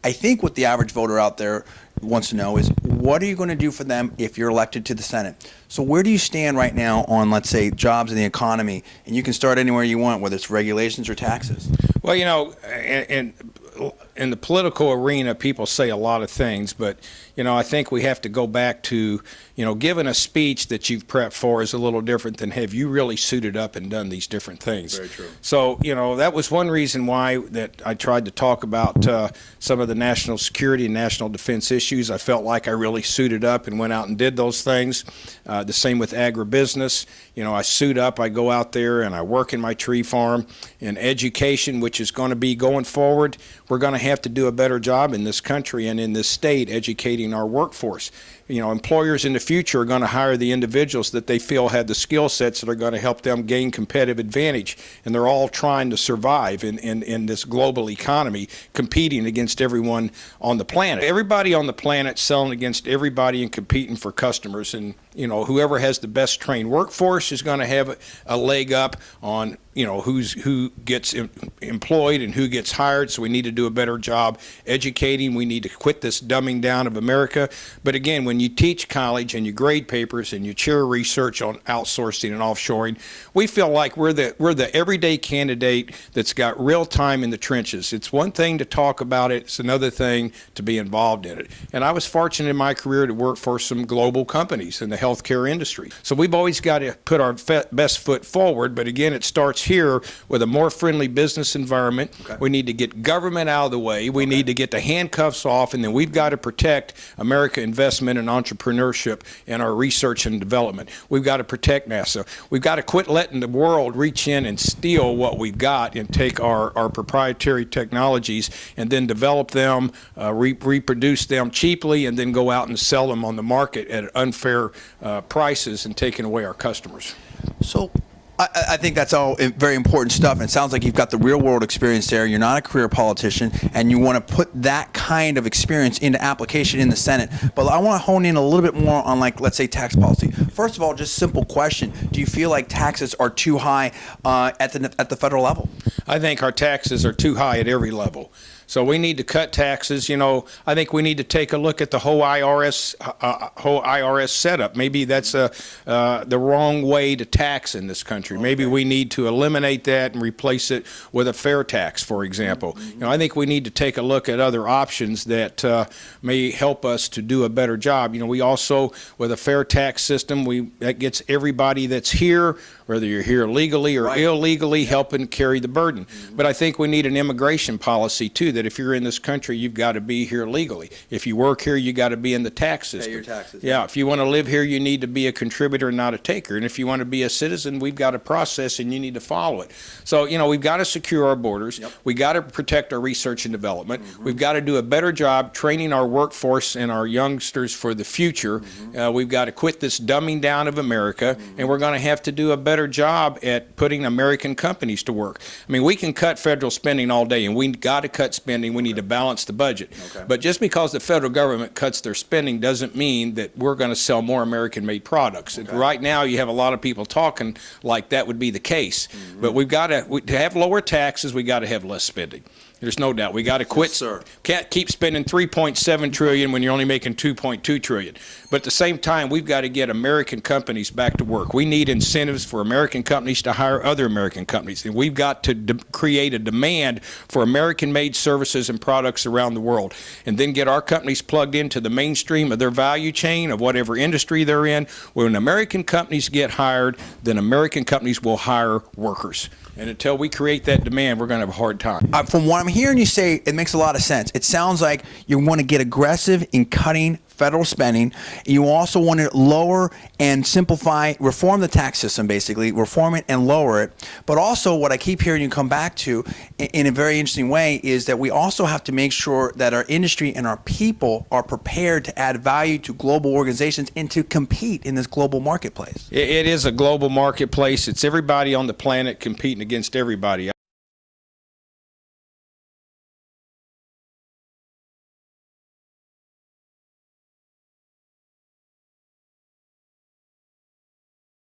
I think what the average voter out there wants to know is, what are you going to do for them if you're elected to the Senate? So where do you stand right now on, let's say, jobs and the economy? And you can start anywhere you want, whether it's regulations or taxes. Well, you know, in the political arena, people say a lot of things, but, you know, I think we have to go back to, you know, giving a speech that you've prepped for is a little different than have you really suited up and done these different things. Very true. So, you know, that was one reason why that I tried to talk about some of the national security and national defense issues. I felt like I really suited up and went out and did those things. The same with agribusiness. You know, I suit up, I go out there and I work in my tree farm. In education, which is going to be going forward, we're going to have to do a better job in this country and in this state educating our workforce. You know, employers in the future are going to hire the individuals that they feel have the skill sets that are going to help them gain competitive advantage. And they're all trying to survive in this global economy, competing against everyone on the planet. Everybody on the planet selling against everybody and competing for customers. And, you know, whoever has the best trained workforce is going to have a leg up on, you know, who gets employed and who gets hired. So we need to do a better job educating. We need to quit this dumbing down of America. But again, when you teach college and you grade papers and you chair research on outsourcing and offshoring, we feel like we're the everyday candidate that's got real time in the trenches. It's one thing to talk about it. It's another thing to be involved in it. And I was fortunate in my career to work for some global companies in the healthcare industry. So we've always got to put our best foot forward. But again, it starts here with a more friendly business environment. Okay. We need to get government out of the way. We need to get the handcuffs off, and then we've got to protect America investment and entrepreneurship and our research and development. We've got to protect NASA. We've got to quit letting the world reach in and steal what we've got and take our proprietary technologies and then develop them, reproduce them cheaply, and then go out and sell them on the market at unfair prices and taking away our customers. So I think that's all very important stuff, and it sounds like you've got the real world experience there. You're not a career politician, and you want to put that kind of experience into application in the Senate. But I want to hone in a little bit more on, like, let's say, tax policy. First of all, just simple question: do you feel like taxes are too high at the federal level? I think our taxes are too high at every level. So we need to cut taxes. You know, I think we need to take a look at the whole IRS setup. Maybe that's the wrong way to tax in this country. Okay. Maybe we need to eliminate that and replace it with a fair tax, for example. Mm-hmm. You know, I think we need to take a look at other options that may help us to do a better job. You know, we also, with a fair tax system, that gets everybody that's here, whether you're here legally or illegally, helping carry the burden. Mm-hmm. But I think we need an immigration policy too, that if you're in this country, you've got to be here legally. If you work here, you got to be in the tax system. Pay your taxes. Yeah, if you want to live here, you need to be a contributor, not a taker. And if you want to be a citizen, we've got a process and you need to follow it. So, you know, we've got to secure our borders. Yep. We got to protect our research and development. Mm-hmm. We've got to do a better job training our workforce and our youngsters for the future. Mm-hmm. We've got to quit this dumbing down of America, mm-hmm. and we're going to have to do a better job at putting American companies to work. I mean, we can cut federal spending all day, and we've got to cut spending. We need to balance the budget. Okay. But just because the federal government cuts their spending doesn't mean that we're going to sell more American-made products. Okay. Right now, you have a lot of people talking like that would be the case. Mm-hmm. But we've got to have lower taxes. We got to have less spending. There's no doubt. We got to quit. Yes, sir. Can't keep spending $3.7 trillion when you're only making $2.2 trillion. But at the same time, we've got to get American companies back to work. We need incentives for American companies to hire other American companies. And we've got to create a demand for American-made services and products around the world. And then get our companies plugged into the mainstream of their value chain of whatever industry they're in. When American companies get hired, then American companies will hire workers. And until we create that demand, we're going to have a hard time. From what I'm hearing you say, it makes a lot of sense. It sounds like you want to get aggressive in cutting federal spending. You also want to lower and simplify, reform the tax system, basically, reform it and lower it. But also what I keep hearing you come back to in a very interesting way is that we also have to make sure that our industry and our people are prepared to add value to global organizations and to compete in this global marketplace. It is a global marketplace. It's everybody on the planet competing against everybody.